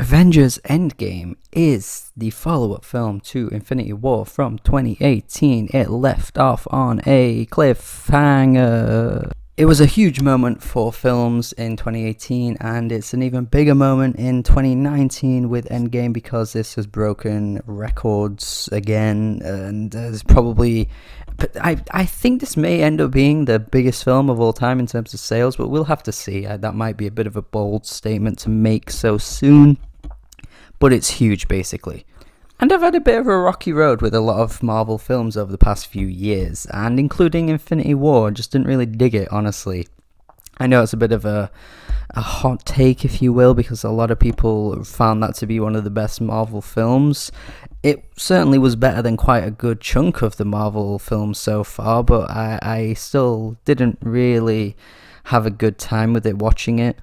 Avengers Endgame is the follow-up film to Infinity War from 2018. It left off on a cliffhanger. It was a huge moment for films in 2018, and it's an even bigger moment in 2019 with Endgame because this has broken records again, and there's probably... I think this may end up being the biggest film of all time in terms of sales, but we'll have to see. That might be a bit of a bold statement to make so soon, but it's huge, basically. And I've had a bit of a rocky road with a lot of Marvel films over the past few years, and including Infinity War, just didn't really dig it, honestly. I know it's a bit of a hot take, if you will, because a lot of people found that to be one of the best Marvel films. It certainly was better than quite a good chunk of the Marvel films so far, but I still didn't really have a good time with it watching it.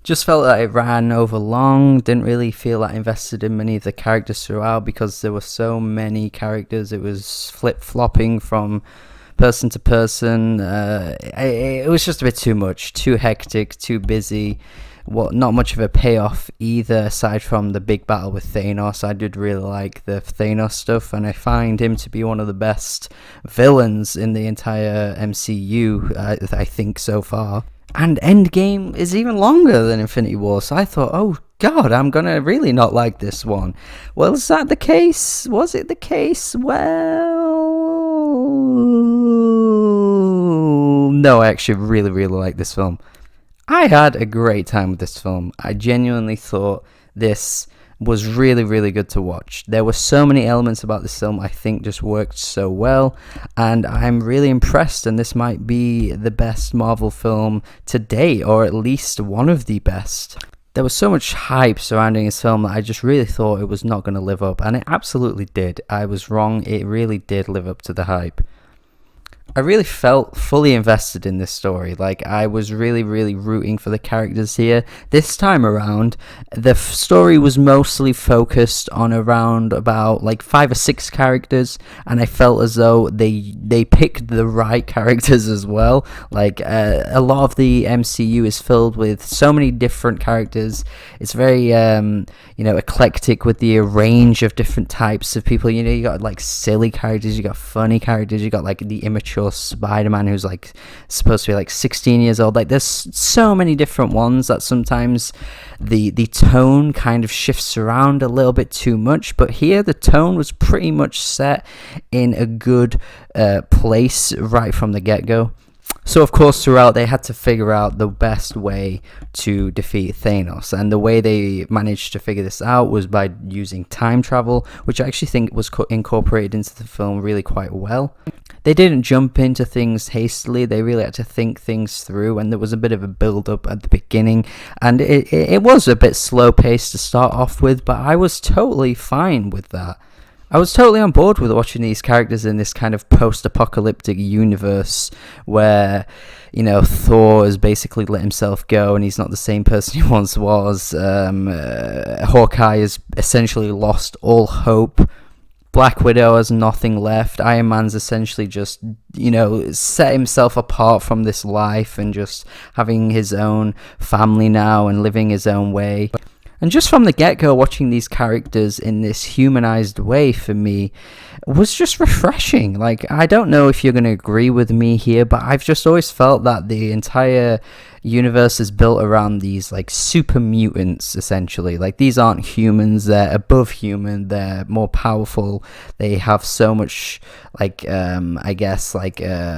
Just felt that it ran over long, didn't really feel that invested in many of the characters throughout because there were so many characters. It was flip-flopping from person to person. It was just a bit too much, too hectic, too busy. Not much of a payoff either, aside from the big battle with Thanos. I did really like the Thanos stuff, and I find him to be one of the best villains in the entire MCU, I think, so far. And Endgame is even longer than Infinity War, so I thought, oh god, I'm gonna really not like this one. Well, is that the case? Was it the case? Well, no, I actually really like this film. I had a great time with this film. I genuinely thought this was really good to watch. There were so many elements about this film I think just worked so well, and I'm really impressed, and this might be the best Marvel film to date, or at least one of the best. There was so much hype surrounding this film that I just really thought it was not going to live up, and it absolutely did. I was wrong, it really did live up to the hype. I really felt fully invested in this story. Like, I was really rooting for the characters here. This time around, the story was mostly focused on around about like 5 or 6 characters, and I felt as though they picked the right characters as well. Like, a lot of the MCU is filled with so many different characters. It's very eclectic with the range of different types of people. You got like silly characters, you got funny characters, you got like the immature Spider-Man who's like supposed to be like 16 years old. Like, there's so many different ones that sometimes the tone kind of shifts around a little bit too much, but here the tone was pretty much set in a good place right from the get-go. So, of course, throughout, they had to figure out the best way to defeat Thanos. And the way they managed to figure this out was by using time travel, which I actually think was incorporated into the film really quite well. They didn't jump into things hastily. They really had to think things through, and there was a bit of a build-up at the beginning. And it was a bit slow-paced to start off with, but I was totally fine with that. I was totally on board with watching these characters in this kind of post-apocalyptic universe where, Thor has basically let himself go and he's not the same person he once was. Hawkeye has essentially lost all hope. Black Widow has nothing left. Iron Man's essentially just, set himself apart from this life and just having his own family now and living his own way. And just from the get-go, watching these characters in this humanized way for me was just refreshing. Like, I don't know if you're going to agree with me here, but I've just always felt that the entire universe is built around these, like, super mutants, essentially. Like, these aren't humans, they're above human, they're more powerful, they have so much,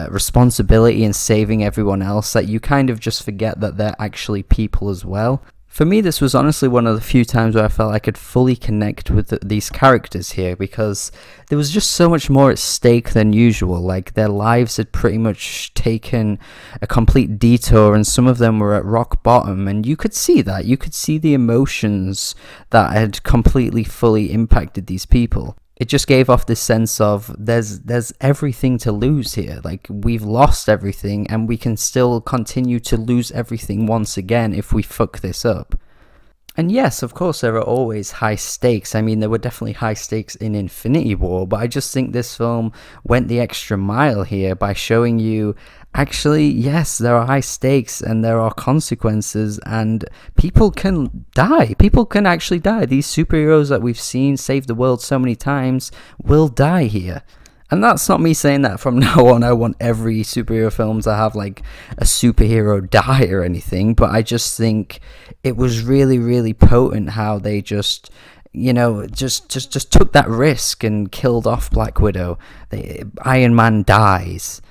responsibility in saving everyone else that you kind of just forget that they're actually people as well. For me, this was honestly one of the few times where I felt I could fully connect with these characters here, because there was just so much more at stake than usual. Like, their lives had pretty much taken a complete detour, and some of them were at rock bottom, and you could see that. You could see the emotions that had completely, fully impacted these people. It just gave off this sense of there's everything to lose here. Like, we've lost everything, and we can still continue to lose everything once again if we fuck this up. And yes, of course, there are always high stakes. I mean, there were definitely high stakes in Infinity War, but I just think this film went the extra mile here by showing you actually, yes, there are high stakes and there are consequences, and people can die. People can actually die. These superheroes that we've seen save the world so many times will die here. And that's not me saying that from now on. I want every superhero film to have like a superhero die or anything, but I just think it was really, really potent how they just, just took that risk and killed off Black Widow. Iron Man dies.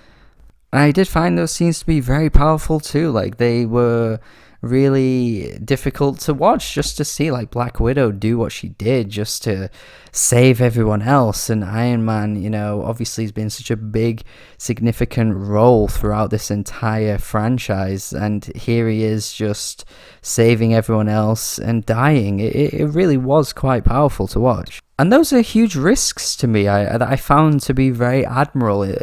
I did find those scenes to be very powerful too. Like, they were really difficult to watch, just to see like Black Widow do what she did just to save everyone else. And Iron Man, obviously has been such a big, significant role throughout this entire franchise, and here he is just saving everyone else and dying. It really was quite powerful to watch. And those are huge risks to me that I found to be very admirable,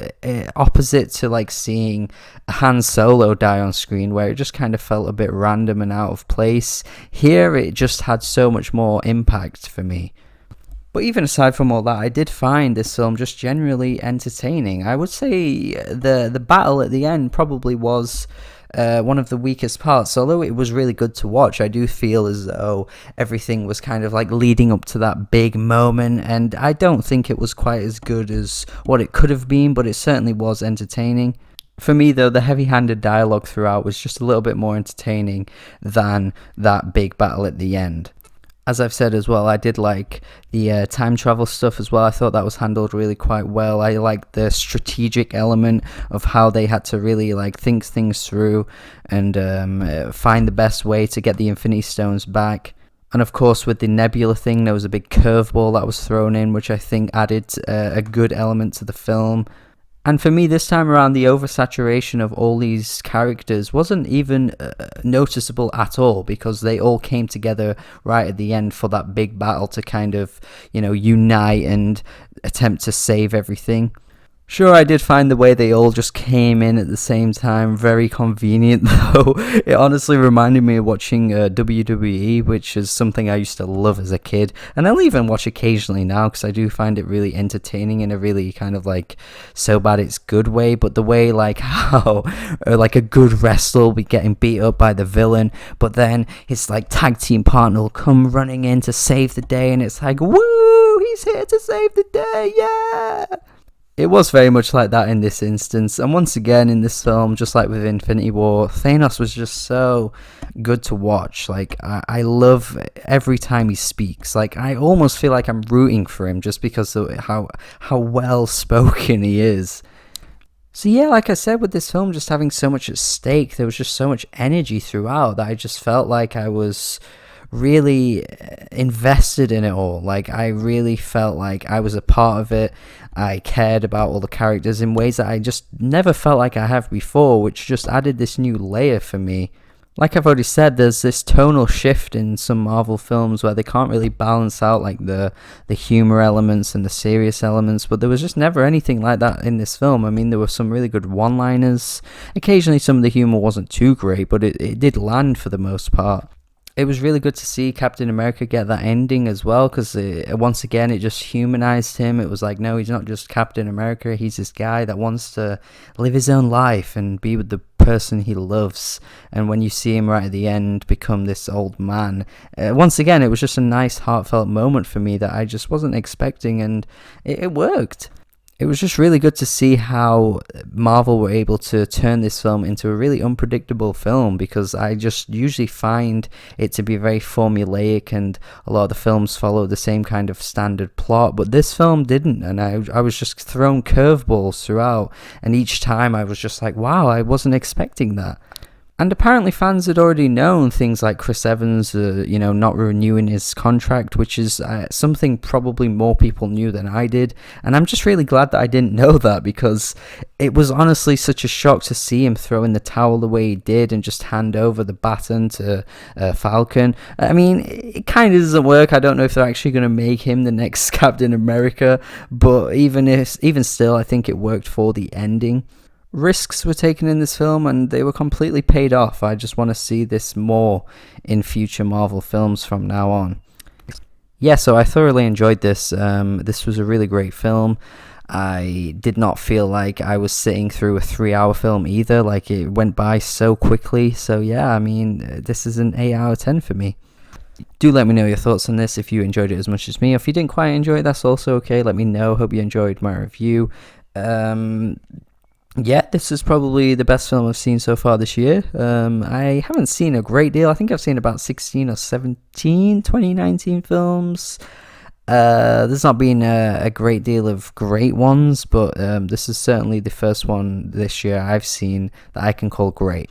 opposite to like seeing Han Solo die on screen, where it just kind of felt a bit random and out of place. Here it just had so much more impact for me. But even aside from all that, I did find this film just generally entertaining. I would say the battle at the end probably was one of the weakest parts. Although it was really good to watch, I do feel as though everything was kind of like leading up to that big moment, and I don't think it was quite as good as what it could have been, but it certainly was entertaining. For me, though, the heavy-handed dialogue throughout was just a little bit more entertaining than that big battle at the end. As I've said as well, I did like the time travel stuff as well. I thought that was handled really quite well. I liked the strategic element of how they had to really like think things through and find the best way to get the Infinity Stones back. And of course, with the Nebula thing, there was a big curveball that was thrown in, which I think added a good element to the film. And for me, this time around, the oversaturation of all these characters wasn't even noticeable at all, because they all came together right at the end for that big battle to kind of, unite and attempt to save everything. Sure, I did find the way they all just came in at the same time very convenient, though. It honestly reminded me of watching WWE, which is something I used to love as a kid, and I'll even watch occasionally now because I do find it really entertaining in a really kind of like so bad it's good way. But the way like how like a good wrestler will be getting beat up by the villain, but then his like tag team partner will come running in to save the day, and it's like, woo, he's here to save the day, yeah! It was very much like that in this instance, and once again in this film, just like with Infinity War, Thanos was just so good to watch. Like, I love every time he speaks. Like, I almost feel like I'm rooting for him just because of how well spoken he is. So yeah, like I said, with this film just having so much at stake, there was just so much energy throughout that I just felt like I was really invested in it all. Like, I really felt like I was a part of it. I cared about all the characters in ways that I just never felt like I have before, which just added this new layer for me. Like I've already said, there's this tonal shift in some Marvel films where they can't really balance out like the humor elements and the serious elements, but there was just never anything like that in this film. I mean, there were some really good one-liners. Occasionally some of the humor wasn't too great, but it did land for the most part. It was really good to see Captain America get that ending as well, because once again it just humanized him. It was like, no, he's not just Captain America, he's this guy that wants to live his own life and be with the person he loves. And when you see him right at the end become this old man, once again it was just a nice heartfelt moment for me that I just wasn't expecting, and it worked. It was just really good to see how Marvel were able to turn this film into a really unpredictable film, because I just usually find it to be very formulaic and a lot of the films follow the same kind of standard plot, but this film didn't, and I was just thrown curveballs throughout, and each time I was just like, wow, I wasn't expecting that. And apparently fans had already known things like Chris Evans, not renewing his contract, which is something probably more people knew than I did. And I'm just really glad that I didn't know that, because it was honestly such a shock to see him throw in the towel the way he did and just hand over the baton to Falcon. I mean, it kind of doesn't work. I don't know if they're actually going to make him the next Captain America, but even still, I think it worked for the ending. risks were taken in this film and they were completely paid off. I just want to see this more in future Marvel films from now on. Yeah, so I thoroughly enjoyed this. This was a really great film. I did not feel like I was sitting through a 3-hour film either. Like, it went by so quickly. So yeah, I mean, this is an 8 out of 10 for me. Do let me know your thoughts on this if you enjoyed it as much as me. If you didn't quite enjoy it, that's also okay. Let me know. Hope you enjoyed my review. Yeah, this is probably the best film I've seen so far this year. I haven't seen a great deal. I think I've seen about 16 or 17 2019 films. There's not been a great deal of great ones, but this is certainly the first one this year I've seen that I can call great.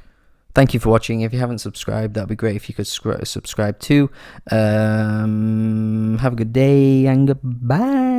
Thank you for watching. If you haven't subscribed, that'd be great if you could subscribe too. Have a good day and goodbye.